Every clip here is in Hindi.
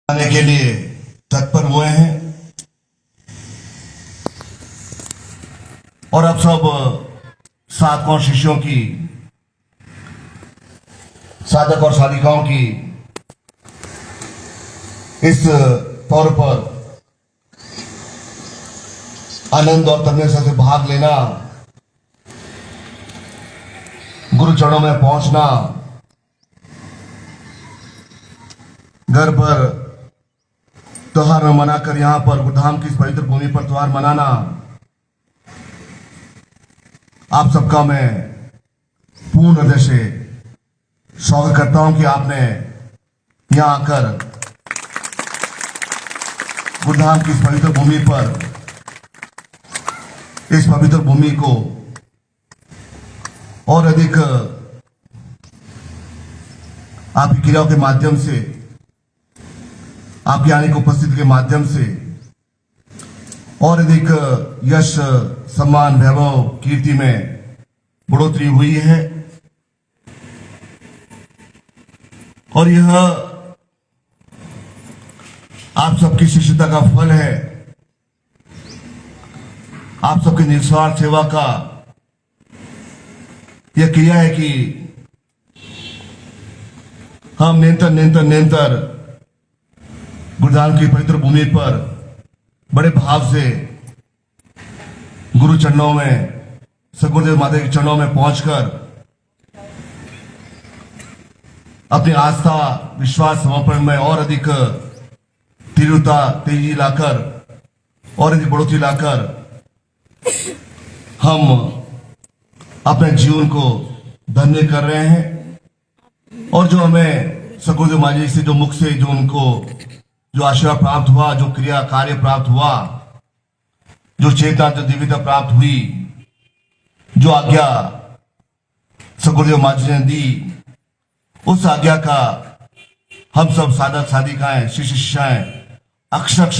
आने के लिए तत्पर हुए हैं और अब सब साधकों शिष्यों की, साधक और साधिकाओं की इस तौर पर आनंद और तन्मयता से भाग लेना, गुरु चरणों में पहुंचना, घर पर त्योहार मनाकर यहां पर गुरुधाम की इस पवित्र भूमि पर त्योहार मनाना, आप सबका मैं पूर्ण हृदय से स्वागत करता हूं कि आपने यहां आकर गुरुधाम की इस पवित्र भूमि पर, इस पवित्र भूमि को और अधिक आपकी क्रियाओं के माध्यम से, आपकी आने की उपस्थिति के माध्यम से और अधिक यश, सम्मान, वैभव, कीर्ति में बढ़ोतरी हुई है। और यह आप सबकी शिष्यता का फल है, आप सबकी निस्वार्थ सेवा का यह क्रिया है कि हम निरंतर गुरुधाम की पवित्र भूमि पर बड़े भाव से गुरु चरणों में, सदगुरुदेव माता के चरणों में पहुंचकर अपनी आस्था, विश्वास, समर्पण में और अधिक तीव्रता, तेजी लाकर और अधिक बढ़ोतरी लाकर हम अपने जीवन को धन्य कर रहे हैं। और जो हमें सदगुरुदेव माता जी से जो मुख से जो उनको जो आशीर्वाद प्राप्त हुआ, जो क्रिया कार्य प्राप्त हुआ, जो चेतना, जो दिव्यता प्राप्त हुई, जो आज्ञा सदगुरुदेव माता जी ने दी, उस आज्ञा का हम सब साधक साधिकाएं, शिष्य शिष्याएं अक्षर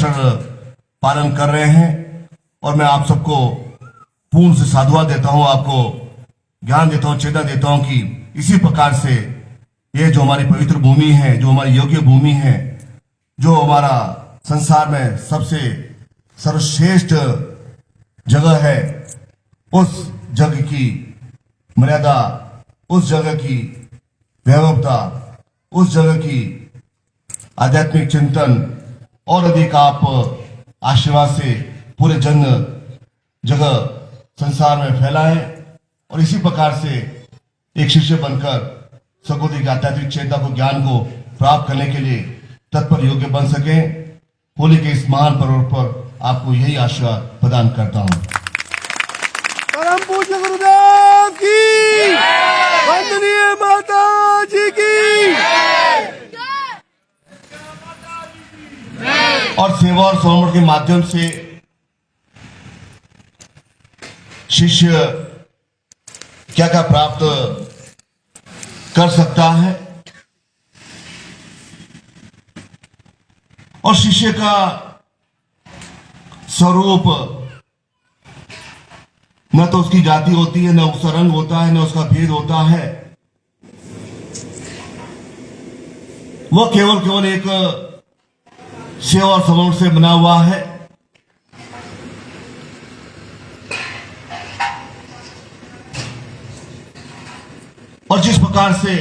पालन कर रहे हैं। और मैं आप सबको पूर्ण से साधुवाद देता हूं, आपको ज्ञान देता हूं, चेतना देता हूं कि इसी प्रकार से ये जो हमारी पवित्र भूमि है, जो हमारी योग्य भूमि है, जो हमारा संसार में सबसे सर्वश्रेष्ठ जगह है, उस जगह की मर्यादा, उस जगह की वैभवता, उस जगह की आध्यात्मिक चिंतन और अधिक आप आशीर्वाद से पूरे जगह संसार में फैलाएं और इसी प्रकार से एक शिष्य बनकर सदगुरु की आध्यात्मिक चेतना को, ज्ञान को प्राप्त करने के लिए तत्पर योग्य बन सके। होली के इस महान पर्व पर आपको यही आशीर्वाद प्रदान करता हूं। परम पूज्य गुरुदेव की, वंदनीय माता जी की। और सेवा और समर्पण के माध्यम से शिष्य क्या क्या प्राप्त कर सकता है और शिष्य का स्वरूप न तो उसकी जाति होती है, न उसका रंग होता है, न उसका भेद होता है। वह केवल एक सेवा और समर्पण से बना हुआ है। और जिस प्रकार से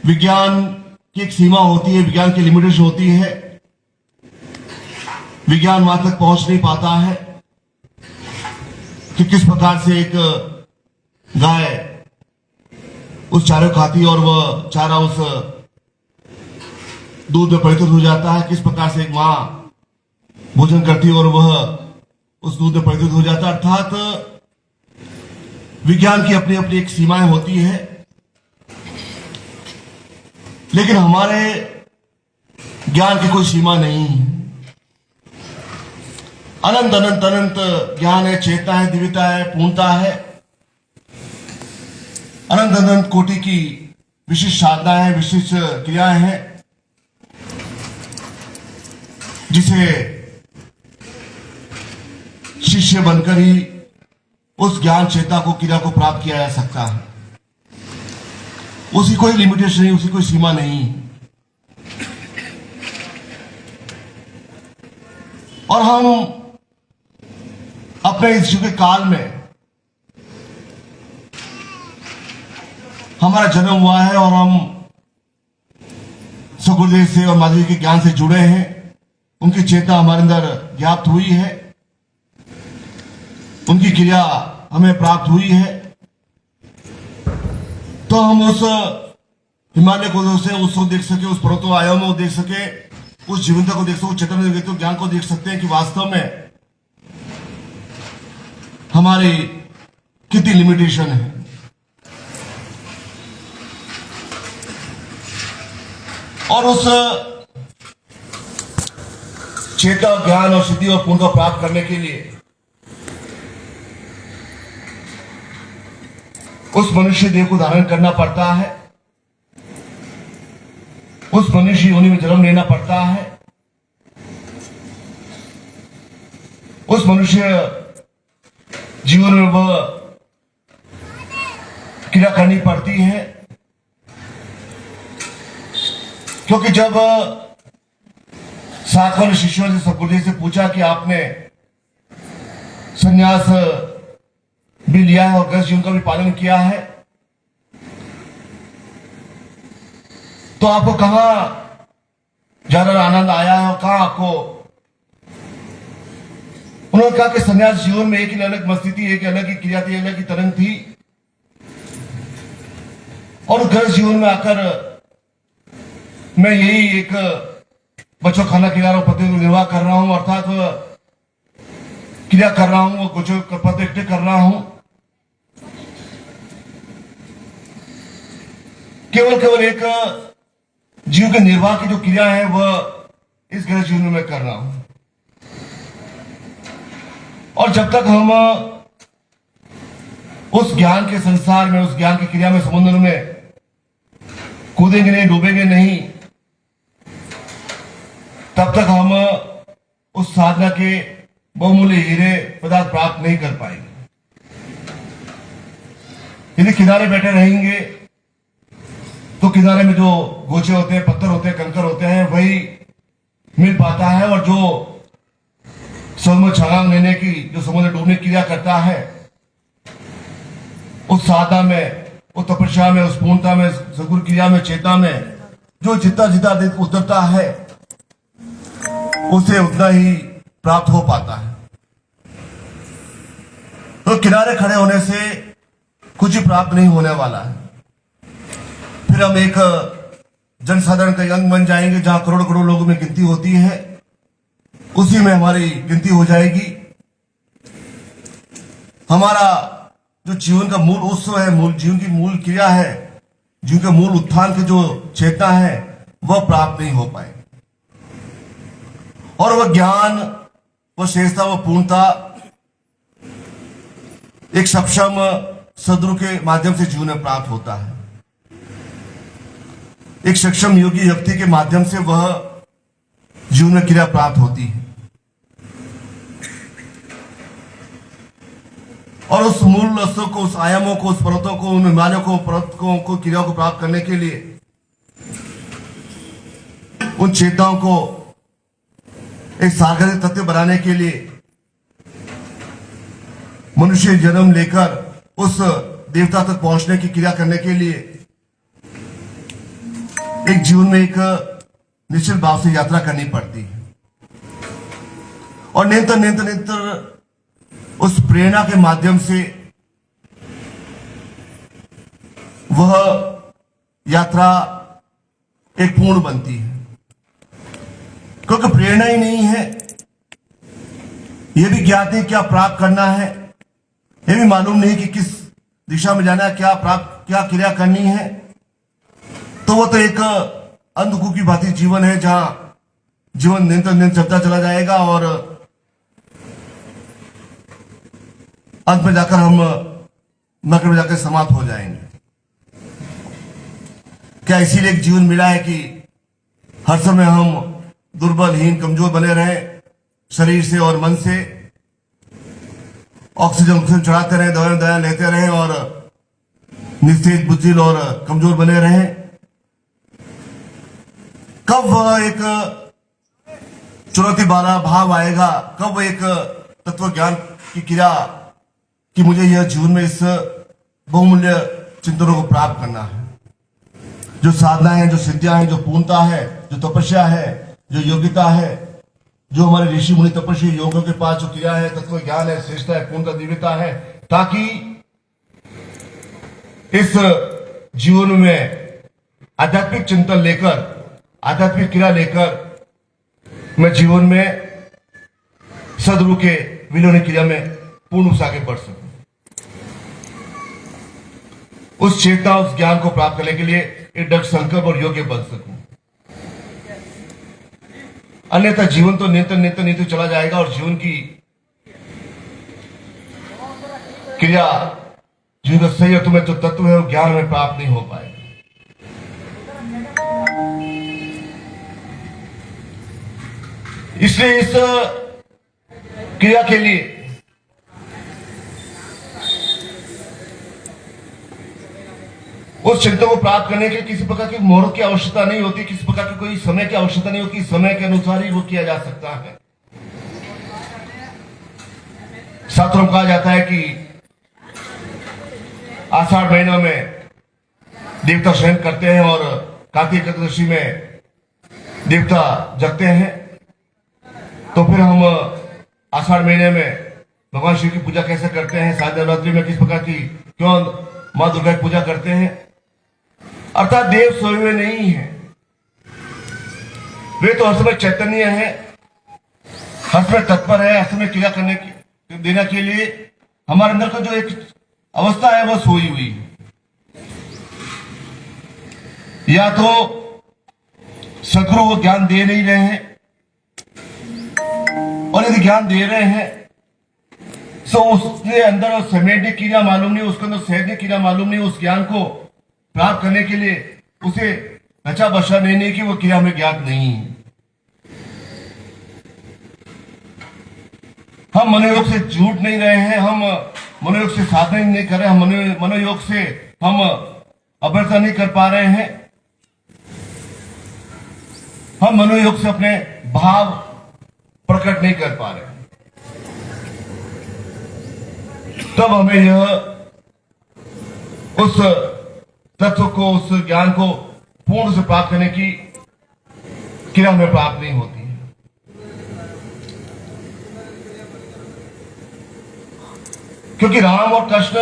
विज्ञान की एक सीमा होती है, विज्ञान की लिमिटेशन होती है, विज्ञान वहां तक पहुंच नहीं पाता है कि किस प्रकार से एक गाय उस चारे को खाती है और वह चारा उस दूध में परिवर्तित हो जाता है, किस प्रकार से एक मां भोजन करती है और वह उस दूध में परिवर्तित हो जाता है। अर्थात विज्ञान की अपनी अपनी एक सीमाएं होती है, लेकिन हमारे ज्ञान की कोई सीमा नहीं है। अनंत अनंत अनंत ज्ञान है, चेतना है, दिव्यता है, पूर्णता है, अनंत अनंत कोटि की विशिष्ट साधनाएं हैं, विशिष्ट क्रियाएं हैं, जिसे शिष्य बनकर ही उस ज्ञान चेतना को, क्रिया को प्राप्त किया जा सकता है। उसकी कोई लिमिटेशन नहीं, उसकी कोई सीमा नहीं। और हम अपने इस युग के काल में हमारा जन्म हुआ है और हम सगुरुदेव से और माता जी के ज्ञान से जुड़े हैं, उनकी चेतना हमारे अंदर ज्ञात हुई है, उनकी क्रिया हमें प्राप्त हुई है। तो हम उस हिमालय को उसको देख सके, उस पर्वतों आयामों को देख सके, उस जीवनता को देख सके, उस चेतन को ज्ञान को देख सकते हैं कि वास्तव में हमारी कितनी लिमिटेशन है। और उस चेतना, ज्ञान और सिद्धि और पूर्ण को प्राप्त करने के लिए उस मनुष्य देह को धारण करना पड़ता है, उस मनुष्य योनि में जन्म लेना पड़ता है, उस मनुष्य जीवन में वह क्रिया करनी पड़ती है। क्योंकि जब सातवां ने शिष्यों से सदगुरुदेव से पूछा कि आपने संन्यास भी लिया है और गृहस्थ जीवन का भी पालन किया है, तो आपको कहां ज्यादा आनंद आया है और कहां आपको, उन्होंने कहा कि संन्यास जीवन में एक ही अलग मस्ती थी, एक अलग ही क्रिया थी, अलग ही तरंग थी, और गृहस्थ जीवन में आकर मैं यही एक बच्चों खाना खिला रहा हूं, पति निर्वाह कर रहा हूं, अर्थात क्रिया कर रहा हूं, कुछ पद इकट्ठे कर रहा हूं, केवल एक जीव के निर्वाह की जो क्रिया है वह इस गृह जीवन में कर रहा हूं। और जब तक हम उस ज्ञान के संसार में, उस ज्ञान की क्रिया में, समुद्र में कूदेंगे नहीं, डूबेंगे नहीं, तब तक हम उस साधना के बहुमूल्य हीरे पदार्थ प्राप्त नहीं कर पाएंगे। यदि किनारे बैठे रहेंगे तो किनारे में जो गोचे होते हैं, पत्थर होते हैं, कंकर होते हैं, वही मिल पाता है, और जो समुद्र में छलांग लेने की, जो समुद्र डूबने की क्रिया करता है, उस साधना में, उस तपस्या में, उस पूर्णता में, सगुरु क्रिया में, चेतना में जो जितना जितना उतरता है उसे उतना ही प्राप्त हो पाता है। तो किनारे खड़े होने से कुछ ही प्राप्त नहीं होने वाला है। फिर हम एक जनसाधारण का अंग बन जाएंगे, जहां करोड़ करोड़ लोगों में गिनती होती है, उसी में हमारी गिनती हो जाएगी। हमारा जो जीवन का मूल उत्सव है, मूल जीवन की मूल क्रिया है, जीवन के मूल उत्थान की जो चेतना है, वह प्राप्त नहीं हो पाए। और वह ज्ञान, वह श्रेष्ठता, वह पूर्णता एक सक्षम सदगुरु के माध्यम से जीवन में प्राप्त होता है। एक सक्षम योगी व्यक्ति के माध्यम से वह जीवन में क्रिया प्राप्त होती है। और उस मूल रस्तों को, उस आयामों को, उस पर्वतों को, उन हिमालयों को, पर्वतों को, क्रियाओं को प्राप्त करने के लिए, उन चेताओं को एक सागरिक तत्व बनाने के लिए मनुष्य जन्म लेकर उस देवता तक पहुंचने की क्रिया करने के लिए एक जीवन में एक निश्चित भाव से यात्रा करनी पड़ती है। और निरंतर उस प्रेरणा के माध्यम से वह यात्रा एक पूर्ण बनती है। क्योंकि प्रेरणा ही नहीं है, यह भी ज्ञात नहीं क्या प्राप्त करना है, यह भी मालूम नहीं कि किस दिशा में जाना है, क्या क्रिया करनी है, तो वो तो एक अंधकूप की भांति जीवन है, जहां जीवन निरंतर चलता चला जाएगा और अंत में जाकर हम नरक में जाकर समाप्त हो जाएंगे। क्या इसीलिए एक जीवन मिला है कि हर समय हम दुर्बल, हीन, कमजोर बने रहे शरीर से और मन से, ऑक्सीजन चढ़ाते रहे, दवाएं लेते रहे और निस्तेज, बुद्धिल और कमजोर बने रहे? कब वह एक चुनौती वाला भाव आएगा, कब एक तत्व ज्ञान की क्रिया कि मुझे यह जीवन में इस बहुमूल्य चिंतनों को प्राप्त करना है। जो साधना है, जो सिद्धियां हैं, जो पूर्णता है, जो तपस्या है, जो योग्यता है, जो हमारे ऋषि मुनि तपस्वी योगों के पास जो क्रिया है, तत्व ज्ञान है, श्रेष्ठता है, पूर्णता, दिव्यता है, ताकि इस जीवन में आध्यात्मिक चिंतन लेकर, आध्यात्मिक क्रिया लेकर मैं जीवन में सदगुरु के विलोनी क्रिया में पूर्ण रूप से आगे बढ़ सकूं। उस चेतना, उस ज्ञान को प्राप्त करने के लिए एक दृढ़ संकल्प और योग्य बन सकूं। अन्यथा जीवन तो नित्य चला जाएगा और जीवन की क्रिया, जीवन का सही अर्थ में जो तत्व है वो ज्ञान में प्राप्त नहीं हो पाएगा। इसलिए इस क्रिया के लिए उस चिंतन को प्राप्त करने के लिए किसी प्रकार की मुहूर्त की आवश्यकता नहीं होती, किसी प्रकार की कोई समय की आवश्यकता नहीं होती। समय के अनुसार ही वो किया जा सकता है। शास्त्रों में कहा जाता है कि आषाढ़ महीना में देवता शयन करते हैं और कार्तिक एकादशी में देवता जगते हैं। तो फिर हम आषाढ़ महीने में भगवान शिव की पूजा कैसे करते हैं, शारदा नवरात्रि में किस प्रकार की क्यों मां दुर्गा की पूजा करते हैं। अर्थात देव सोए हुए नहीं है, वे तो हर समय चैतन्य है, हर समय तत्पर है, हर समय क्रिया करने की देने के लिए। हमारे अंदर का जो एक अवस्था है वह सोई हुई है। या तो सदगुरु वो ज्ञान दे नहीं रहे हैं, और यदि ज्ञान दे रहे हैं तो उसके अंदर समेटने की क्रिया मालूम नहीं, उसके अंदर सहजने की क्रिया मालूम नहीं। उस ज्ञान को प्राप्त करने के लिए उसे बचा बचा नहीं कि वो क्रिया हमें ज्ञात नहीं है। हम मनोयोग से झूठ नहीं रहे हैं, हम मनोयोग से साधना नहीं कर रहे, हम मनोयोग से हम अभ्यर्था नहीं कर पा रहे हैं, हम मनोयोग से अपने भाव प्रकट नहीं कर पा रहे। तब हमें यह उस तत्व को, उस ज्ञान को पूर्ण से प्राप्त करने की क्रिया हमें प्राप्त नहीं होती है। क्योंकि राम और कृष्ण,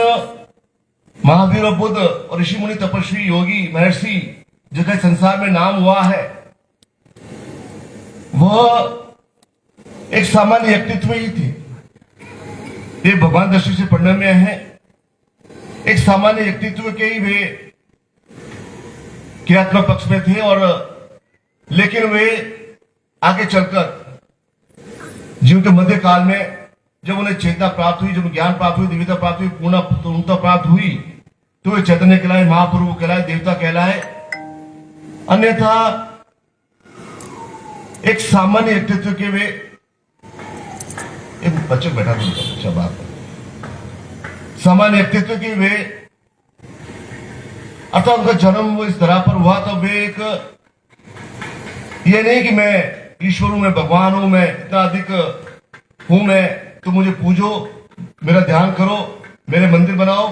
महावीर और बुद्ध और ऋषि मुनि तपस्वी योगी महर्षि जिनका संसार में नाम हुआ है, वह एक सामान्य व्यक्तित्व ही थे। ये भगवान दृष्टि से पढ़ने में है, एक सामान्य व्यक्तित्व के ही वे क्रियात्मक पक्ष में थे। और लेकिन वे आगे चलकर जीवन के मध्य काल में जब उन्हें चेतना प्राप्त हुई, जब ज्ञान प्राप्त हुई, दिव्यता प्राप्त हुई, पूर्णता प्राप्त हुई, तो वे चैतन्य कहलाए, महाप्रभु कहलाए, देवता कहलाए। अन्यथा एक सामान्य व्यक्तित्व के वे, एक बच्चे बैठा अच्छा बात, सामान्य व्यक्तित्व के वे, अर्थात उनका जन्म वो इस तरह पर हुआ, तो वे एक, ये नहीं कि मैं ईश्वर हूं, मैं भगवान हूं, मैं इतना अधिक हूं, मैं तो मुझे पूजो, मेरा ध्यान करो, मेरे मंदिर बनाओ।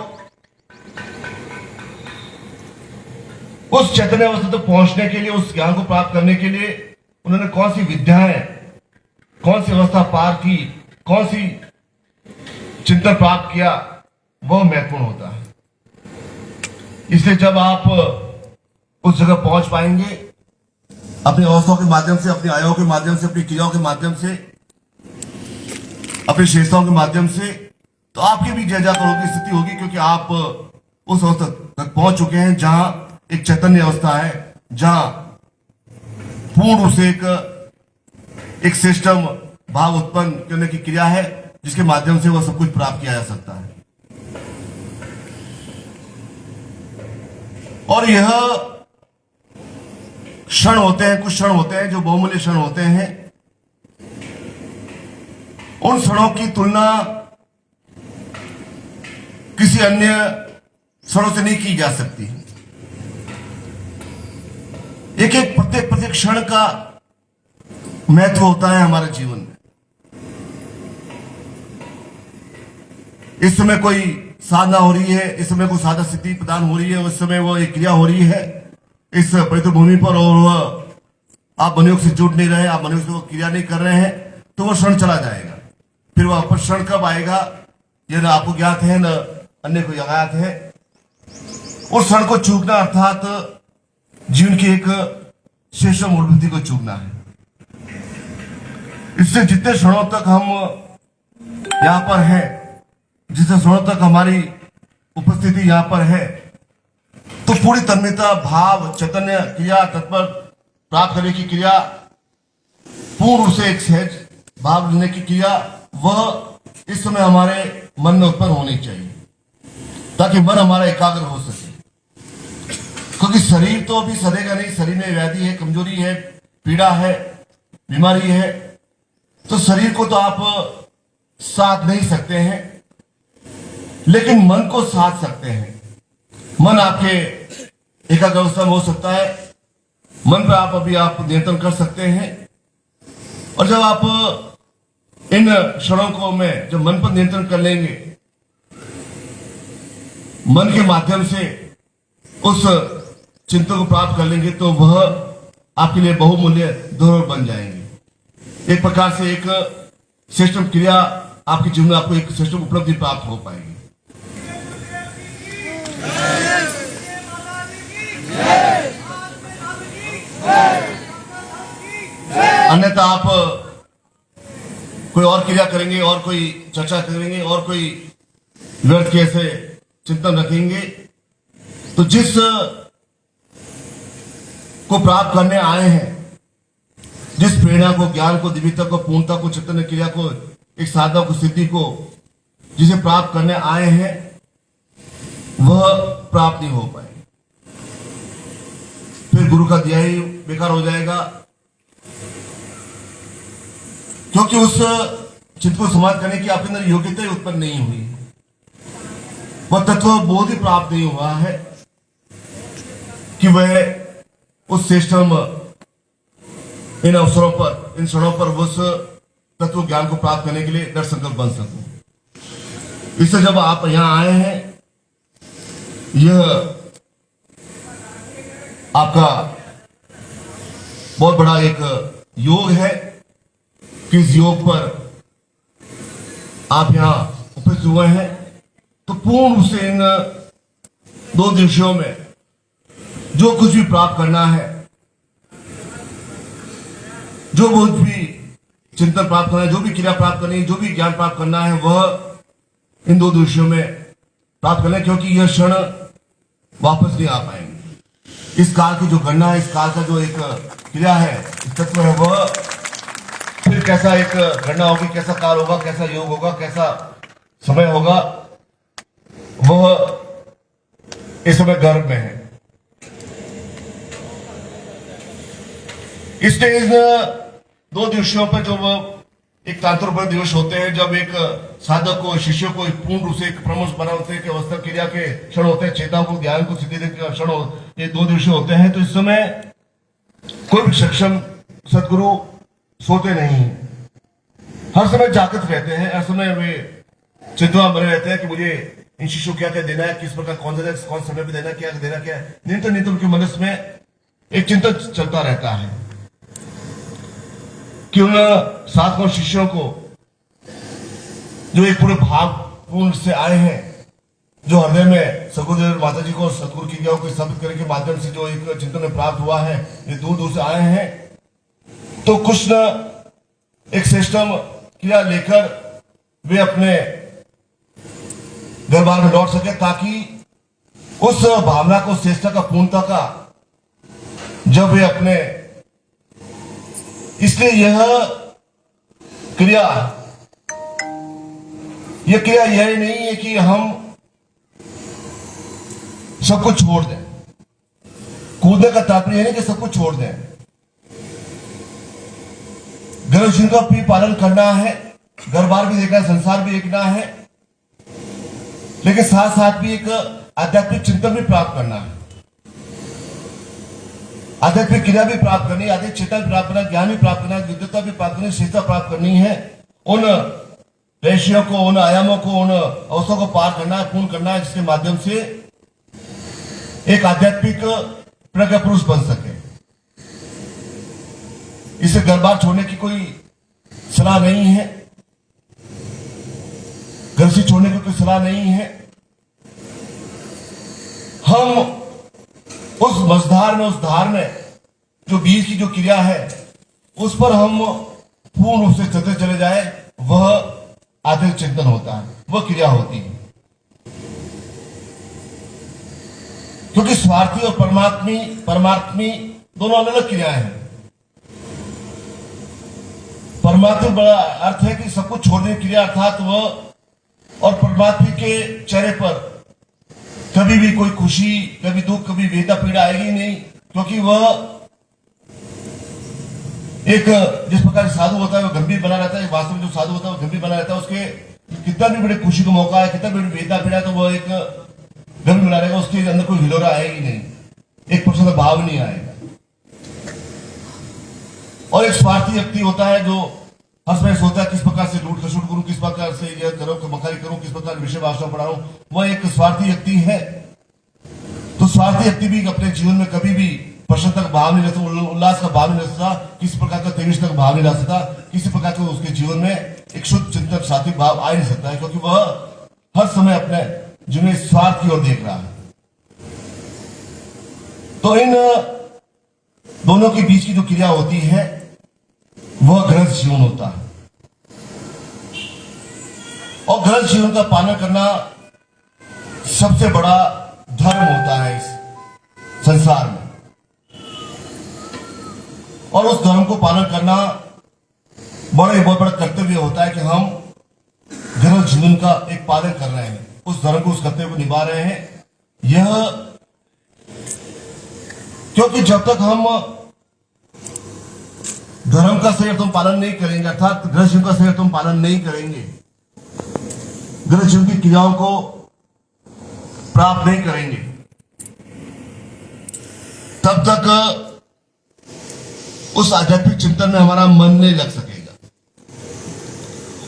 उस चैतन्य अवस्था तक पहुंचने के लिए, उस ज्ञान को प्राप्त करने के लिए उन्होंने कौन सी विद्याएं, कौन सी अवस्था पार की, कौन सी चिंतन प्राप्त किया, वह महत्वपूर्ण होता है। इसलिए जब आप उस जगह पहुंच पाएंगे अपनी अवस्थाओं के माध्यम से, अपने आयों के माध्यम से, अपनी क्रियाओं के माध्यम से, अपनी श्रेष्ठताओं के माध्यम से, तो आपकी भी जय जयकार होगी, स्थिति होगी, क्योंकि आप उस अवस्था तक पहुंच चुके हैं जहां एक चैतन्य अवस्था है, जहां पूर्ण रूप से एक सिस्टम भाव उत्पन्न करने की क्रिया है, जिसके माध्यम से वह सब कुछ प्राप्त किया जा सकता है। और यह क्षण होते हैं, कुछ क्षण होते हैं जो बहुमूल्य क्षण होते हैं। उन क्षणों की तुलना किसी अन्य क्षणों से नहीं की जा सकती। एक एक प्रत्येक क्षण का महत्व होता है हमारे जीवन में। इस समय कोई साधना हो रही है, इस समय कोई साधना स्थिति प्रदान हो रही है, उस समय वो एक क्रिया हो रही है इस पवित्र भूमि पर, और वह आप मनयोग से जुड़ नहीं रहे, आप मनयोग से वो क्रिया नहीं कर रहे हैं, तो वो क्षण चला जाएगा। फिर वापस क्षण कब आएगा यह न आपको ज्ञात है न अन्य को ज्ञात है। उस क्षण को चूकना अर्थात जीवन की एक श्रेष्ठ मूलभूति को चूकना है। इससे जितने क्षणों तक हम यहां पर हैं, जितने क्षणों तक हमारी उपस्थिति यहां पर है, तो पूरी तन्मयता, भाव, चैतन्य, क्रिया, तत्पर प्राप्त करने की क्रिया, पूर्ण रूप से एक सहज भाव लेने की क्रिया, वह इस समय हमारे मन में उत्पन्न होनी चाहिए, ताकि मन हमारा एकाग्र हो सके। क्योंकि शरीर तो अभी सदेगा नहीं, शरीर में व्याधि है, कमजोरी है, पीड़ा है, बीमारी है, तो शरीर को तो आप साथ नहीं सकते हैं, लेकिन मन को साथ सकते हैं। मन आपके एकाग्र अवस्था में हो सकता है, मन पर आप नियंत्रण कर सकते हैं। और जब आप इन क्षणों को में जब मन पर नियंत्रण कर लेंगे, मन के माध्यम से उस चिंतन को प्राप्त कर लेंगे, तो वह आपके लिए बहुमूल्य धरोहर बन जाएंगे। एक प्रकार से एक श्रेष्ठ क्रिया आपके जीवन में, आपको एक श्रेष्ठ उपलब्धि प्राप्त हो पाएगी। अन्यथा आप कोई और क्रिया करेंगे, और कोई चर्चा करेंगे, और कोई व्यर्थ के ऐसे चिंतन रखेंगे, तो जिस को प्राप्त करने आए हैं, जिस प्रेरणा को, ज्ञान को, दिव्यता को, पूर्णता को, चैतन्य क्रिया को, एक साधना को, सिद्धि को जिसे प्राप्त करने आए हैं, वह प्राप्त नहीं हो पाए, फिर गुरु का दिया ही बेकार हो जाएगा। क्योंकि उस चित्त को समाप्त करने की आपके अंदर योग्यता ही उत्पन्न नहीं हुई, वह तत्व बोध ही प्राप्त नहीं हुआ है कि वह उस श्रेष्ठतम इन अवसरों पर, इन क्षणों पर उस तत्व ज्ञान को प्राप्त करने के लिए दृढ़ संकल्प बन सकूं। इससे जब आप यहां आए हैं, यह आपका बहुत बड़ा एक योग है कि इस योग पर आप यहां उपस्थित हुए हैं, तो पूर्ण रूप से इन 2 दिवसों में जो कुछ भी प्राप्त करना है, जो कुछ भी चिंतन प्राप्त करना है, जो भी क्रिया प्राप्त करनी है, जो भी ज्ञान प्राप्त करना है, वह इन 2 दिवसों में प्राप्त करना है। क्योंकि यह क्षण वापस नहीं आ पाएंगे। इस काल की जो गणना है, इस काल का जो एक क्रिया है, इस तत्व है, वह फिर कैसा एक गणना होगी, कैसा काल होगा, कैसा योग होगा, कैसा समय होगा, वह इस समय गर्भ में है। इसलिए इन 2 दिवसों पर जो एक तांत्रिक दिवस होते हैं, जब एक साधक को, शिष्य को पूर्ण रूप से एक प्रमुख बनाते हैं, अवस्था क्रिया के क्षण होते हैं, चेतना को, ज्ञान को सिद्धि के क्षण, ये 2 दिवस होते हैं। तो इस समय कोई भी सक्षम सदगुरु सोते नहीं, हर समय जागृत रहते हैं, हर समय वे चिंता बने रहते हैं कि मुझे इन शिष्यों क्या क्या देना है, किस प्रकार कौन समय पे देना, क्या देना, क्या निरंतर उनके मन में एक चिंतन चलता रहता है कि उन साधकों शिष्यों को जो एक पूरे भाव पूर्ण से आए हैं, जो हृदय में सदगुरुदेव माता जी को, सदगुरु की क्रियाओं को स्थापित करने के माध्यम से जो एक चिंतन में प्राप्त हुआ है, ये दूर दूर से आए हैं, तो कुछ न एक सिस्टम क्रिया लेकर वे अपने घर बार में लौट सके, ताकि उस भावना को, श्रेष्ठता का, पूर्णता का जब वे अपने, इसलिए यह क्रिया यह नहीं है कि हम सब कुछ छोड़ दें। कूदने का तात्पर्य नहीं कि सब कुछ छोड़ दें। गर्भ का भी पालन करना है, घर बार भी देखना है, संसार भी देखना है, लेकिन साथ साथ भी एक आध्यात्मिक चिंतन भी प्राप्त करना है। आध्यात्मिक क्रिया भी प्राप्त करनी, आध्यात्मिक चेतना भी प्राप्त करना, ज्ञान भी प्राप्त करना, विद्वता भी प्राप्त करनी, श्रेष्ठता प्राप्त करनी है। उन रेशियों को, उन आयामों को, उन अवस्थाओं को पार करना है, पूर्ण करना है, जिसके माध्यम से एक आध्यात्मिक प्रज्ञा पुरुष बन सके। इसे घर बार छोड़ने की कोई सलाह नहीं है, घर से छोड़ने की कोई सलाह नहीं है। हम उस मझधार में, उस धार में जो बीज की जो क्रिया है, उस पर हम पूर्ण रूप से चलते चले जाए, वह आध्यात्मिक चिंतन होता है, वह क्रिया होती है। क्योंकि स्वार्थी और परमात्मी दोनों अलग अलग क्रियाएं हैं। परमात्मा बड़ा अर्थ है कि सब कुछ छोड़ने की क्रिया, अर्थात वह, और परमात्मा के चेहरे पर कभी भी कोई खुशी, कभी दुख, कभी वेदना पीड़ा आएगी नहीं, क्योंकि वह एक जिस प्रकार साधु होता है वह गंभीर बना रहता है, वास्तव में जो साधु होता है वह गंभीर बना रहता है। उसके कितना भी बड़े खुशी का मौका है, कितना भी वेदना पीड़ा है, तो वह एक गंभीर बना रहेगा, उसके अंदर कोई हिलोरा आएगी नहीं, एक प्रसन्न भाव नहीं आएगा। और एक स्वार्थी व्यक्ति होता है जो हर समय सोचता है किस प्रकार से लूट खसूट करूं, किस प्रकार से यह करो मखारी करूं, किस प्रकार विषय भाषण पढ़ाऊं, वह एक स्वार्थी व्यक्ति है। तो स्वार्थी व्यक्ति भी अपने जीवन में कभी भी प्रसन्नता का भाव नहीं रखता, उल्लास का भाव नहीं रख सकता, किसी प्रकार का तेजस्वी का भाव नहीं रख सकता, किसी प्रकार का उसके जीवन में एक शुद्ध चिंतन सात्विक भाव आ नहीं सकता है, क्योंकि वह हर समय अपने जीवन में स्वार्थ की ओर देख रहा है। तो इन दोनों के बीच की जो क्रिया होती है वह गृहस्थ जीवन होता है। और गृहस्थ जीवन का पालन करना सबसे बड़ा धर्म होता है इस संसार में। और उस धर्म को पालन करना बहुत बड़ा कर्तव्य होता है कि हम गृहस्थ जीवन का एक पालन कर रहे हैं, उस धर्म को, उस कर्तव्य को निभा रहे हैं। यह क्योंकि जब तक हम धर्म का सही तुम पालन नहीं करेंगे, अर्थात गृहस्थ जीवन का सही तुम पालन नहीं करेंगे, गृहस्थ जीवन की क्रियाओं को प्राप्त नहीं करेंगे, तब तक उस आध्यात्मिक चिंतन में हमारा मन नहीं लग सकेगा।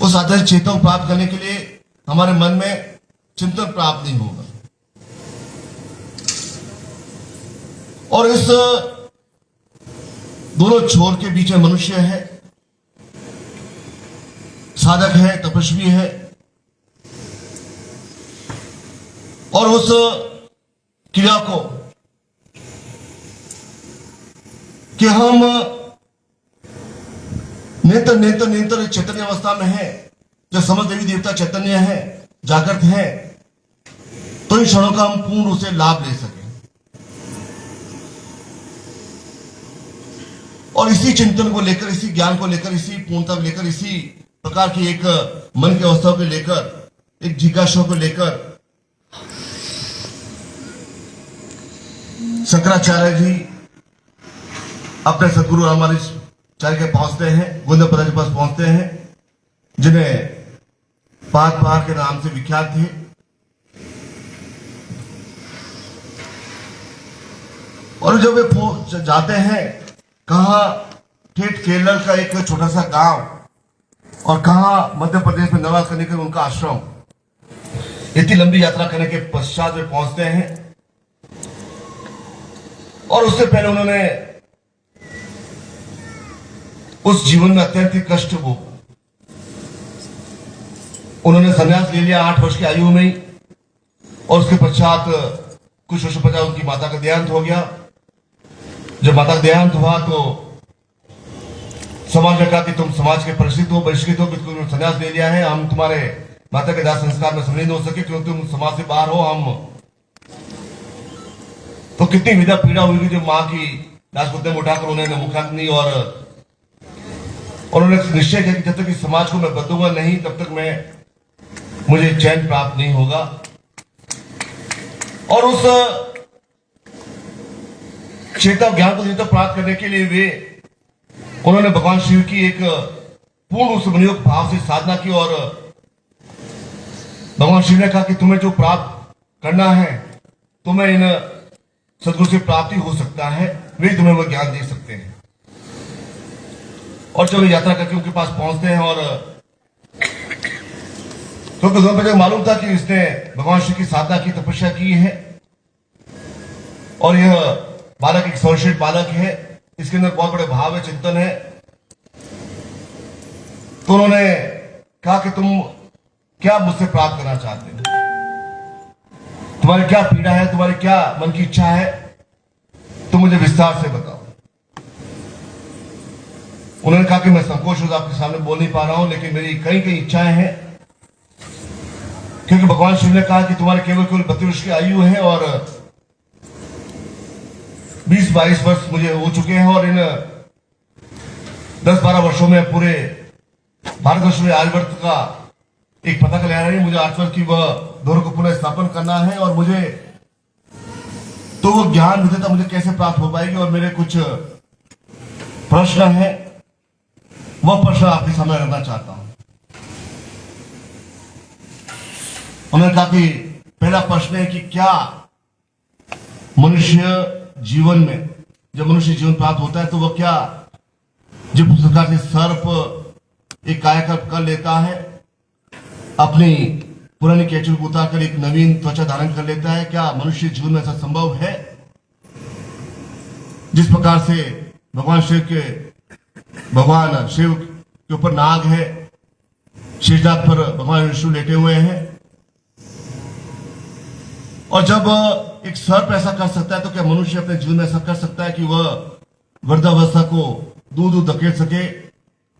उस आध्यात्मिक चेतना को प्राप्त करने के लिए हमारे मन में चिंतन प्राप्त नहीं होगा। और इस दोनों छोर के बीच में मनुष्य है, साधक है, तपस्वी है, और उस क्रिया को कि हम निरंतर चैतन्य अवस्था में है, जब समस्त देवी देवता चैतन्य है, जागृत है, तो इन क्षणों का हम पूर्ण रूप से लाभ ले सकें। और इसी चिंतन को लेकर, इसी ज्ञान को लेकर, इसी पूर्णता को लेकर, इसी प्रकार की एक मन की अवस्था को लेकर, एक जिज्ञासा को लेकर शंकराचार्य जी अपने सदगुरु रामानुजाचार्य के पहुंचते हैं, गोविंद पद के पास पहुंचते हैं, जिन्हें पाद के नाम से विख्यात थे। और जब वे जाते हैं, कहा ठेठ केरल का एक छोटा सा गांव, और कहा मध्य प्रदेश में निवास करने के उनका आश्रम। इतनी लंबी यात्रा करने के पश्चात वे पहुंचते हैं, और उससे पहले उन्होंने उस जीवन में अत्यंत ही कष्ट वो उन्होंने संन्यास ले लिया 8 वर्ष की आयु में ही। और उसके पश्चात कुछ वर्षों पश्चात उनकी माता का देहांत हो गया। जब माता का देहांत हुआ तो समाज ने कहा कि तुम समाज के परिचित हो, बहिष्कृत हो, तुमने संन्यास ले लिया है, हम तुम्हारे माता के दाह संस्कार में सम्मिलित हो सके क्योंकि तुम समाज से बाहर हो। हम तो कितनी विधा पीड़ा हुई जो मां की राजपुत्र में उठाकर उन्होंने मुखाग्नि, और उन्होंने निश्चय किया कि जब तक इस समाज को मैं बदलूंगा नहीं, तब तक मुझे चैन प्राप्त नहीं होगा। और उस चेतना ज्ञान को जितना प्राप्त करने के लिए वे उन्होंने भगवान शिव की एक पूर्ण उस विनियोग भाव से साधना की, और भगवान शिव ने कहा कि तुम्हें जो प्राप्त करना है, तुम्हें इन सदगुरु से प्राप्ति हो सकता है। वे तुम्हें वो ज्ञान दे सकते हैं। और जब यात्रा करके उनके पास पहुंचते हैं, और तो कुछ दिन पहले मालूम था कि इसने भगवान श्री की साधना की, तपस्या की है, और यह बालक एक सर्वश्रेष्ठ बालक है, इसके अंदर बहुत बड़े भाव है, चिंतन है। तो उन्होंने कहा कि तुम क्या मुझसे प्राप्त करना चाहते हो, तुम्हारी क्या पीड़ा है, तुम्हारी क्या मन की इच्छा है, तुम मुझे विस्तार से बताओ। उन्होंने कहा कि मैं संकोच हूं, आपके सामने बोल नहीं पा रहा हूं, लेकिन मेरी कई कई इच्छाएं हैं, क्योंकि भगवान शिव ने कहा कि तुम्हारे केवल 32 वर्ष की आयु है, और 20-22 वर्ष मुझे हो चुके हैं, और इन 10-12 वर्षों में पूरे भारतवर्ष में आर्यवर्त का एक पताका लहरा रही है। मुझे आर्यवर्त की वह दौर को पुनः स्थापन करना है, और मुझे तो वो ज्ञान विद्यता मुझे कैसे प्राप्त हो पाएगी, और मेरे कुछ प्रश्न है, वह प्रश्न आपके सामने रखना चाहता हूं। उन्होंने कहा कि पहला प्रश्न है कि क्या मनुष्य जीवन में, जब मनुष्य जीवन प्राप्त होता है, तो वह क्या जिस प्रकार से सर्प एक कायाकल्प कर लेता है, अपनी पुरानी केचुल को उतारकर एक नवीन त्वचा धारण कर लेता है, क्या मनुष्य जीवन में ऐसा संभव है? जिस प्रकार से भगवान शिव के ऊपर नाग है, शेषनाग पर भगवान विष्णु लेटे हुए हैं, और जब एक सर्प ऐसा कर सकता है, तो क्या मनुष्य अपने जीवन में ऐसा कर सकता है कि वह वृद्धावस्था को दूर दूर धकेल सके,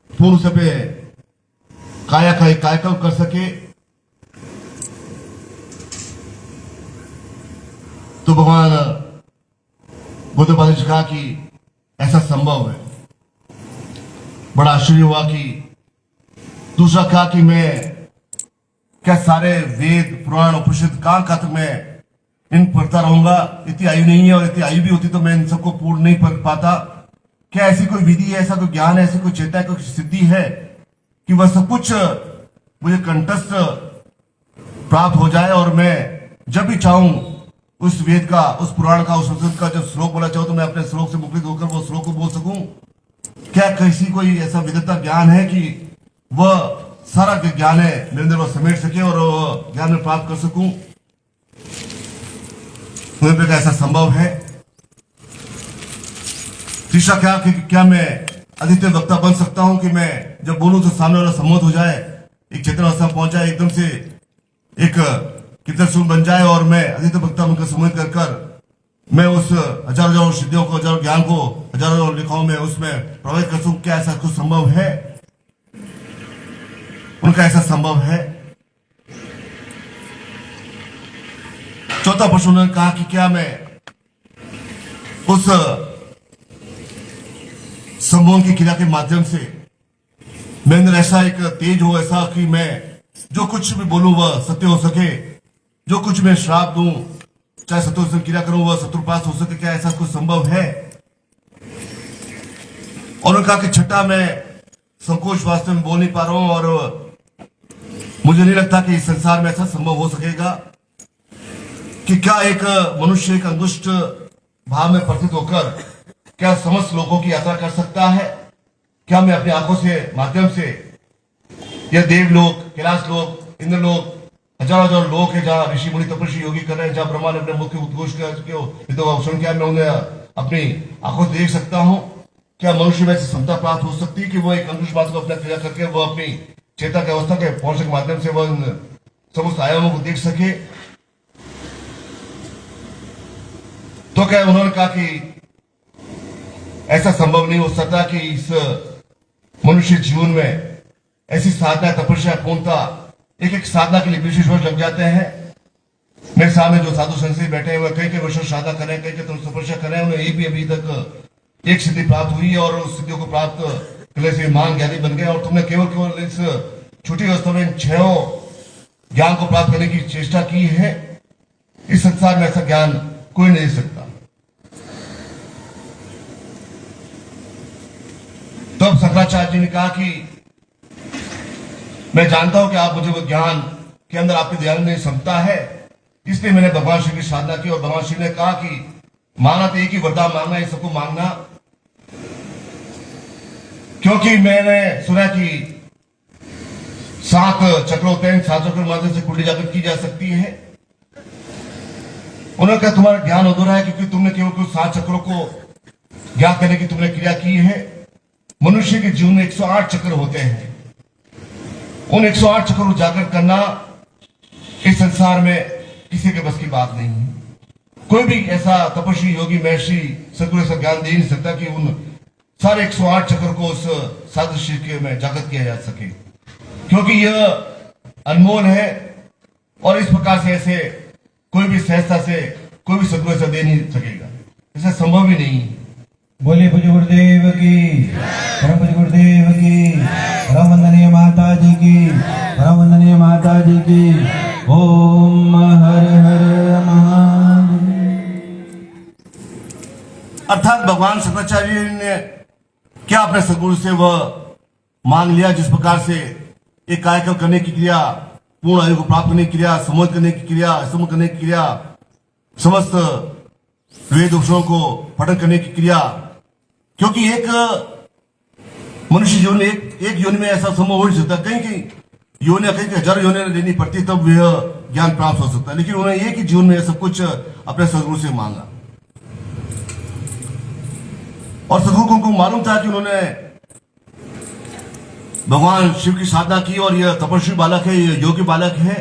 पूर्ण से पे कायाकल्प कर सके? तो भगवान बुद्ध पाद जी कहा कि ऐसा संभव है। बड़ा आश्चर्य हुआ कि दूसरा कहा कि मैं क्या सारे वेद पुराण उपनिषद कहां का तक मैं इन पढ़ता रहूंगा, इतनी आयु नहीं है, और इतनी आयु भी होती तो मैं इन सबको पूर्ण नहीं पढ़ पाता। क्या ऐसी कोई विधि है, ऐसा कोई ज्ञान है, ऐसी कोई चेतना, कोई सिद्धि है कि वह सब कुछ मुझे कंठस्थ प्राप्त हो जाए, और मैं जब भी चाहूं उस वेद का, उस पुराण का, उस उपनिषद का जब श्लोक बोला चाहूं, तो मैं अपने श्लोक से मुखरित होकर वो श्लोक को बोल सकूं? क्या किसी कोई ऐसा विद्वता ज्ञान है कि वह सारा ज्ञान है मेरे अंदर वह समेट सके और ज्ञान में प्राप्त कर सकूं? मुझे पे ऐसा संभव है? तीसरा क्या मैं आदित्य वक्ता बन सकता हूं कि मैं जब बोलूं तो सामने वाला सम्मत हो जाए, एक चेतन अवस्था पहुंच जाए, एकदम से एक कीर्तन सुन बन जाए, और मैं आदित्य वक्ता बनकर सम्मिलित कर मैं उस हजारों सिद्धियों को, हजारों ज्ञान को, हजारों लिखाओं में उसमें प्रवेश कर सकूं? क्या ऐसा कुछ संभव है? उनका ऐसा संभव है? चौथा प्रश्न उन्होंने कहा कि क्या मैं उस संबोधन की क्रिया के माध्यम से मेरे अंदर ऐसा एक तेज हो, ऐसा कि मैं जो कुछ भी बोलूं वह सत्य हो सके, जो कुछ मैं श्राप दूं, चाहे शत्रु क्रिया करूं, वह शत्रुपात हो सके? क्या ऐसा कुछ संभव है? और उन्होंने कहा कि छठा, मैं संकोच वास्तव में बोल नहीं पा रहा हूं, और मुझे नहीं लगता कि इस संसार में ऐसा संभव हो सकेगा कि क्या एक मनुष्य एक अंगुष्ठ भाव में प्रतीत होकर क्या समस्त लोगों की यात्रा कर सकता है? क्या मैं अपनी आंखों से माध्यम से यह देवलोक, कैलाश लोक, इंद्रलोक, हजारों लोग हैं जहां ऋषि मुनि तपस्वी योगी कर रहे हैं, जहां ब्रह्मा ने अपने मुख के उद्घोष किया, मैं उन्हें अपनी आंखों से देख सकता हूं? क्या मनुष्य में ऐसी क्षमता प्राप्त हो सकती है कि वो एक अंकुश बात को अपना क्रिया करके वो अपनी चेता की अवस्था के पहुंचने के माध्यम से वह समस्त आयामों को देख सके? तो क्या उन्होंने कहा कि ऐसा संभव नहीं हो सकता कि इस मनुष्य जीवन में ऐसी साधना, तपस्या, पूर्णता, एक एक साधना के लिए 20 वर्ष लग जाते हैं। मेरे सामने जो साधु संत बैठे हुए कई वर्षों साधना कर रहे हैं, कई तपस्या कर रहे हैं, उन्हें एक भी अभी तक एक सिद्धि प्राप्त हुई है, और उस सिद्धियों को प्राप्त करने से महान ज्ञानी बन गए। और तुमने केवल इस छोटी अवस्था में इन 6 ज्ञान को प्राप्त करने की चेष्टा की है। इस संसार में ऐसा ज्ञान कोई नहीं दे सकता। तो अब शंकराचार्य जी ने कहा कि मैं जानता हूं कि आप मुझे वो ज्ञान के अंदर आपके ध्यान में क्षमता है, इसलिए मैंने भगवान शिव की साधना की। और भगवान शिव ने कहा कि मांगना तो एक ही वरदान मांगना है, सबको मांगना, क्योंकि मैंने सुना कि 7 चक्र होते हैं, 7 चक्र माध्यम से कुंडली जागृत की जा सकती है। उन्होंने कहा तुम्हारा ज्ञान अधूरा है क्योंकि तुमने केवल कुछ 7 चक्रों को ज्ञात करने की तुमने क्रिया की है। मनुष्य के जीवन में 108 चक्र होते हैं। उन 108 चक्रों को जागृत करना इस संसार में किसी के बस की बात नहीं है। कोई भी ऐसा तपस्वी योगी महर्षि सदगुरु ऐसा ज्ञान दे नहीं सकता कि उन सारे 108 चक्र को उस साधु में जागृत किया जा सके, क्योंकि यह अनमोल है और इस प्रकार से ऐसे कोई भी सहजता से कोई भी सदगुरु ऐसा दे नहीं सकेगा, ऐसा संभव ही नहीं है। बोले पूज्य गुरुदेव की, परम पूज्य गुरुदेव की, परम वंदनीय माता जी की, परम वंदनीय माता जी की। ओम हर हर महादेव। अर्थात भगवान शंकराचार्य ने क्या अपने सदगुरु से वह मांग लिया जिस प्रकार से एक कार्यक्रम करने की क्रिया, पूर्ण आयु को प्राप्त करने की क्रिया, समझ करने की क्रिया, समझ करने की क्रिया, समस्त वेद उपनिषदों को पठन करने की क्रिया, क्योंकि एक मनुष्य जीवन में एक योनि में ऐसा संभव हो नहीं सकता। कहीं योनियां कहीं हजारों योनियां लेनी पड़ती तब यह ज्ञान प्राप्त हो सकता है, लेकिन उन्होंने एक ही जीवन में सब कुछ अपने सदगुरु से मांगा और सदगुरु को मालूम था कि उन्होंने भगवान शिव की साधना की और यह तपस्वी बालक है, यह योगी बालक है।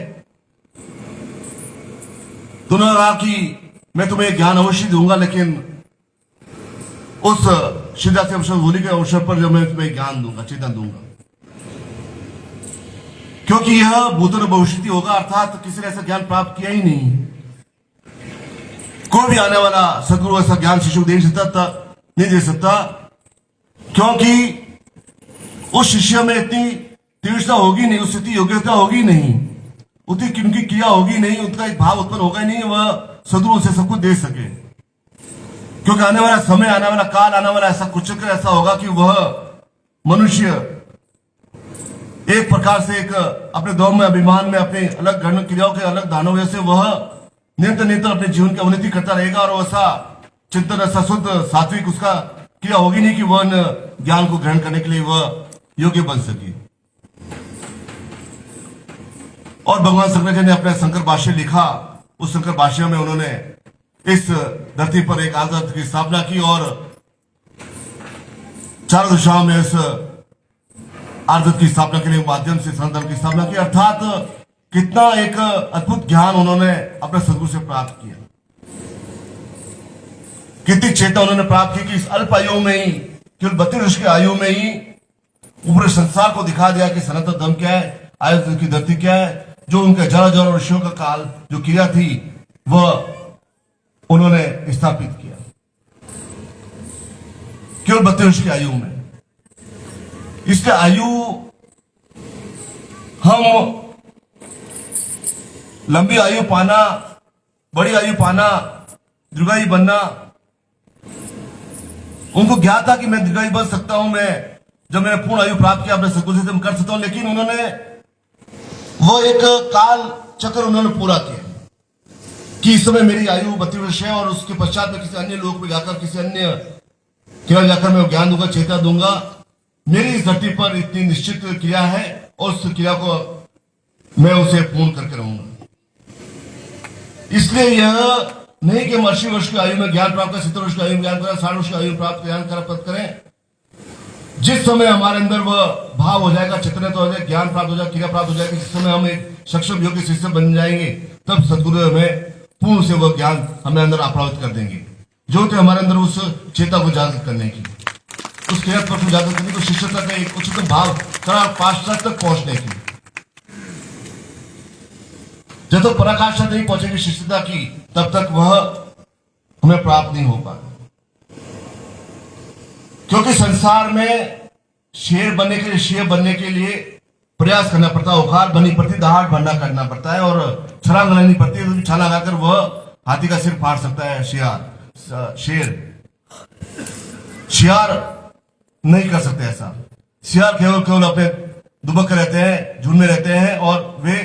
तो उन्होंने कहा कि मैं तुम्हें ज्ञान अवश्य दूंगा, लेकिन उस सिद्धार्थ अवसर होली के अवसर पर जब मैं तुम्हें ज्ञान दूंगा, चेतन दूंगा, क्योंकि यह भूतल भविष्य होगा। अर्थात किसी ने ऐसा ज्ञान प्राप्त किया ही नहीं। कोई भी आने वाला सदगुरु ऐसा ज्ञान शिष्य को नहीं दे सकता, क्योंकि उस शिष्य में इतनी तीव्रता होगी नहीं, उससे इतनी योग्यता होगी नहीं, उतनी उनकी क्रिया होगी नहीं, उनका एक भाव उत्पन्न होगा ही नहीं, वह सदगुरु से सब कुछ दे सके। क्योंकि आने वाला समय, आने वाला काल, आने वाला ऐसा कुछ ऐसा होगा कि वह मनुष्य एक प्रकार से एक अपने दौर में अभिमान में अपने अलग गण क्रियाओं के अलग दानों से वह निरंतर अपने जीवन की अवनति करता रहेगा और वैसा चिंतन ऐसा शुद्ध सात्विक उसका क्रिया होगी नहीं कि वह ज्ञान को ग्रहण करने के लिए वह योग्य बन सके। और भगवान शंकराचार्य ने अपना शंकर भाष्य लिखा। उस शंकर भाष्य में उन्होंने इस धरती पर एक आदर्श की स्थापना की और चारों दिशाओं में इस आदर्श की स्थापना के लिए माध्यम से संतन की स्थापना की। अर्थात कितना एक अद्भुत ज्ञान उन्होंने अपने सदगुरु से प्राप्त किया, कितनी चेतना उन्होंने प्राप्त की कि इस अल्प आयु में ही, केवल 32 वर्ष की आयु में ही पूरे संसार को दिखा दिया कि सनातन धर्म क्या है, आयु की धरती क्या है। जो उनके हजार ऋषियों का काल जो क्रिया थी वह उन्होंने स्थापित किया केवल 32 वर्ष की आयु में। इसलिए आयु, हम लंबी आयु पाना, बड़ी आयु पाना, दीर्घायु बनना, उनको ज्ञात था कि मैं दीर्घायु बन सकता हूं, मैं जब मैंने पूर्ण आयु प्राप्त किया अपने सदगुरु से मैं कर सकता हूं, लेकिन उन्होंने वो एक काल चक्र उन्होंने पूरा किया कि इस समय मेरी आयु 32 वर्ष है और उसके पश्चात में किसी अन्य लोक में जाकर किसी अन्य क्रिया जाकर मैं ज्ञान दूंगा, चेतना दूंगा। मेरी इस धरती पर इतनी निश्चित क्रिया है और उस क्रिया को मैं उसे पूर्ण करके रहूंगा। इसलिए यह नहीं कि 80 वर्ष की आयु में ज्ञान प्राप्त करें, 70 वर्ष की आयु में ज्ञान करें, 60 वर्ष की आयु प्राप्त ज्ञान प्राप्त करें। जिस समय हमारे अंदर वह भाव हो जाएगा, चेतना तो हो जाएगा, ज्ञान प्राप्त हो जाएगा, क्रिया प्राप्त हो जाएगी, जिस समय हम एक सक्षम योग्य शिष्य बन जाएंगे, तब सदगुरु हमें पूर्ण से वह ज्ञान हमें अंदर आप्राप्त कर देंगे। जो तो हमारे अंदर उस चेता को जागृत करने की, उस क्रिया को जागृत करने की, शिष्यता का एक उच्चतम भाव करार पाश्चात तक पहुंचने की। जब तक पराकाष्ठा नहीं पहुंचेगी शिष्यता की, तब तक वह हमें प्राप्त नहीं हो पाता। क्योंकि संसार में शेर बनने के लिए, शेर बनने के लिए प्रयास करना पड़ता है, औखार बनी पड़ती, दहाड़ भरना करना पड़ता है और छलांग लगानी पड़ती है। तो छलांग लगाकर वह हाथी का सिर फाड़ सकता है, शियार नहीं कर सकते ऐसा। शियार केवल अपने दुबक रहते हैं, झुंड में रहते हैं और वे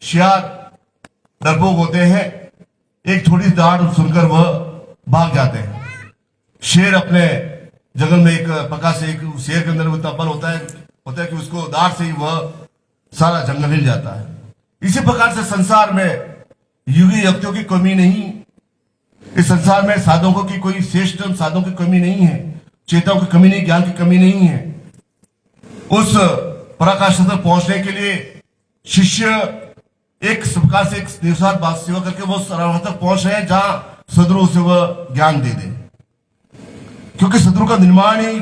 शियार डरपोक होते हैं। एक छोटी दहाड़ सुनकर वह भाग जाते हैं। शेर अपने जंगल में एक प्रकार से एक शेर के अंदर इतना बल होता है कि उसको दांत से ही वह सारा जंगल हिल जाता है। इसी प्रकार से संसार में युगी युक्तियों की कमी नहीं, इस संसार में साधकों की कोई श्रेष्ठ साधकों की कमी नहीं है, चेताओं की कमी नहीं, ज्ञान की कमी नहीं है। उस पराकाष्ठा तक पहुंचने के लिए शिष्य एक प्रकार से एक निस्वार्थ भाव सेवा करके वो सर्वथा तक पहुंच रहे हैं जहां सदगुरु से वह ज्ञान दे दे, क्योंकि सदगुरु का निर्माण ही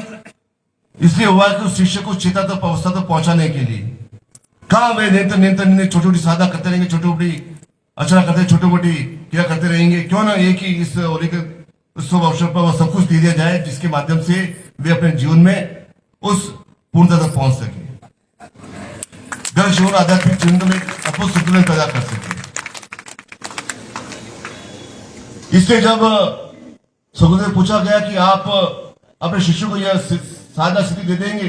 इसलिए हुआ कि उस शिष्य को चेता तक अवस्था तक पहुंचाने के लिए। कहा वे निरंतर छोटी छोटी साधना करते रहेंगे, छोटी मोटी अर्चना करते, छोटी मोटी क्रिया करते रहेंगे, क्यों ना एक ही इस होली के उत्सव अवसर पर वह सब कुछ दे दिया जाए जिसके माध्यम से वे अपने जीवन में उस पूर्णता तक पहुंच सके, घर जीवन आध्यात्मिक जीवन में अद्भुत संतुलन पैदा कर सके। इसलिए जब सदगुरु से पूछा गया कि आप अपने शिष्य को यह साधना स्थिति दे देंगे,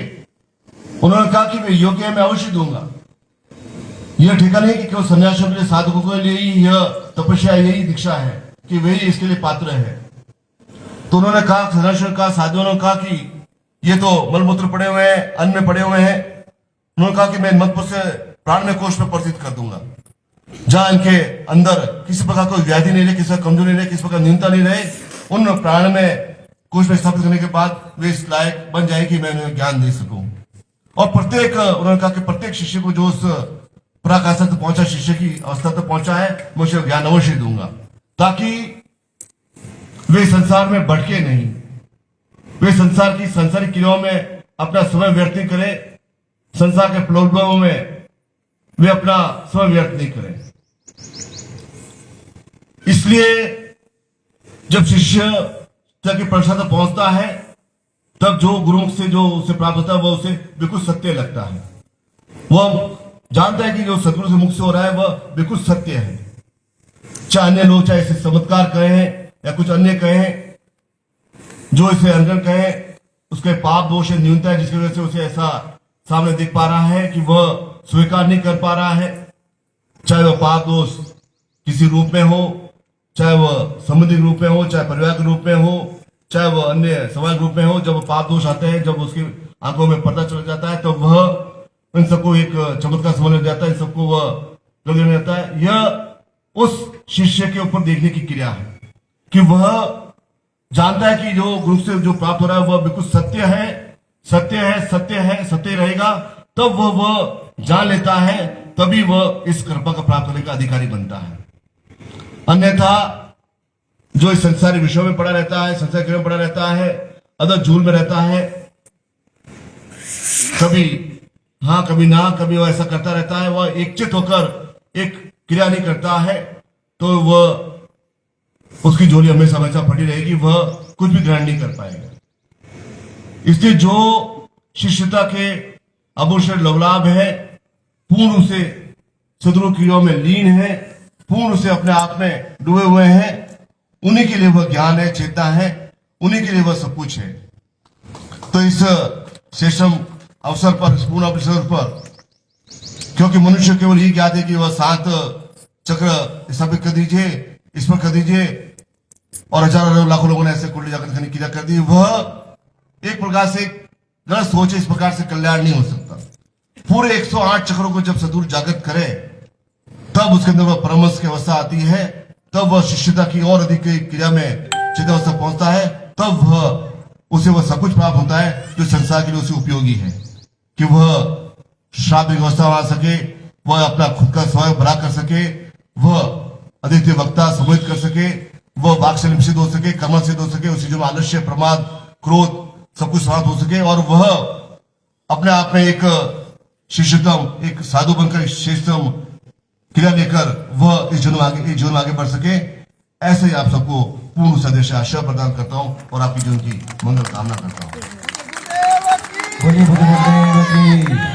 उन्होंने कहा कि मैं योग्य मैं अवश्य दूंगा। यह ठेका नहीं कि केवल सन्यासियों के लिए, साधकों के लिए ही यह तपस्या यही दीक्षा है कि वही इसके लिए पात्र है। तो उन्होंने कहा, सन्यासियों ने कहा, साधुओं ने कहा कि ये तो मलमूत्र पड़े हुए हैं, अन्न में पड़े हुए हैं। उन्होंने कहा कि मैं मत से प्राण में कोष में परिचित कर दूंगा, जहां इनके अंदर किसी प्रकार कोई व्याधि नहीं रहे, किसी प्रकार कमजोरी नहीं रहे, किसी प्रकार न्यूनता नहीं रहे। उन प्राण में कोष में स्थापित करने के बाद वे इस लायक बन जाए कि मैं उन्हें ज्ञान दे सकूं। और प्रत्येक, उन्होंने कहा कि प्रत्येक शिष्य को जो उस पराकाष्ठा तक पहुंचा, शिष्य की अवस्था तक पहुंचा है, मैं उसे ज्ञान अवश्य दूंगा, ताकि वे संसार में भटके नहीं, वे संसार की संसारिक क्रियाओं में अपना समय व्यर्थ नहीं करें, संसार के प्रलोभनों में वे अपना समय व्यर्थ नहीं करें। इसलिए जब शिष्य तक की परीक्षा तक पहुंचता है, तब जो गुरु से जो उसे प्राप्त होता है वह उसे बिल्कुल सत्य लगता है। वह जानता है कि जो सदगुरु से मुक्त हो रहा है वह बिल्कुल सत्य है। चाहे अन्य लोग चाहे इसे चमत्कार कहें या कुछ अन्य कहें, जो इसे अंजन कहें, उसके पाप दोष है, न्यूनता है, जिसकी वजह से उसे ऐसा सामने दिख पा रहा है कि वह स्वीकार नहीं कर पा रहा है। चाहे वह पाप दोष किसी रूप में हो, चाहे वह संबंधिक रूप में हो, चाहे परिवार के रूप में हो, चाहे वह अन्य समाज रूप में हो। जब पाप दोष आते हैं, जब उसकी आंखों में पर्दा चल जाता है, तो वह इन सबको एक चमत्कार समझ लग जाता है, इन सबको वह लगने जाता है। यह उस शिष्य के ऊपर देखने की क्रिया है कि वह जानता है कि जो गुरु से जो प्राप्त हो रहा है वह बिल्कुल सत्य है, सत्य है, सत्य है, सत्य रहेगा। तब वह जान लेता है, तभी वह इस कृपा का प्राप्त करने का अधिकारी बनता है। अन्यथा जो इस संसारी विषयों में पड़ा रहता है, संसार क्रिया में पड़ा रहता है, अदर झूल में रहता है, कभी हाँ कभी ना, कभी वह ऐसा करता रहता है, वह एकचित होकर एक क्रिया नहीं करता है, तो वह उसकी झोली हमेशा हमेशा फटी रहेगी, वह कुछ भी ग्रहण नहीं कर पाएगा। इसलिए जो शिष्यता के अभूषण लवलाभ है, पूर्ण से सदगुरु क्रियाओं में लीन है, पूर्ण से अपने आप में डूबे हुए हैं, उन्हीं के लिए वह ज्ञान है, चेतना है, उन्हीं के लिए वह सब कुछ है। तो इस शेषम अवसर पर, इस पूर्ण अवसर पर, क्योंकि मनुष्य केवल यही ज्ञात है कि वह शांत चक्र स्थापित कर दीजिए, इस पर कर दीजिए, और हजारों लाखों लोगों ने ऐसे कुंडली जागृत करने की क्रिया कर दी। वह एक प्रकार से गलत सोच है, इस प्रकार से कल्याण नहीं हो सकता। पूरे 108 चक्रों को जब सदगुरु जागृत करे, तब उसके अंदर वह परमहंस की अवस्था आती है, तब वह शिष्यता की और अधिक क्रिया में चित्त अवस्था पहुंचता है, तब वह उसे वह सब कुछ प्राप्त होता है जो संसार के लिए उसे उपयोगी है, कि वह शाब्दिक अवस्था आ सके, वह अपना खुद का स्वयं बड़ा कर सके, वह अद्वितीय वक्ता सम्मिलित कर सके, वह वाक से निश्चित हो सके, कर्म सिद्ध हो सके, उसी जो आलस्य, प्रमाद, क्रोध सब कुछ समाप्त हो सके, और वह अपने आप में एक शिष्यतम, एक साधु बनकर श्रेष्ठतम क्रिया लेकर वह इस जीवन में आगे बढ़ सके। ऐसे ही आप सबको पूर्ण सदेश आशा प्रदान करता हूं और आपकी जीवन की मंगल कामना करता हूं। बोलिए गुरुदेव की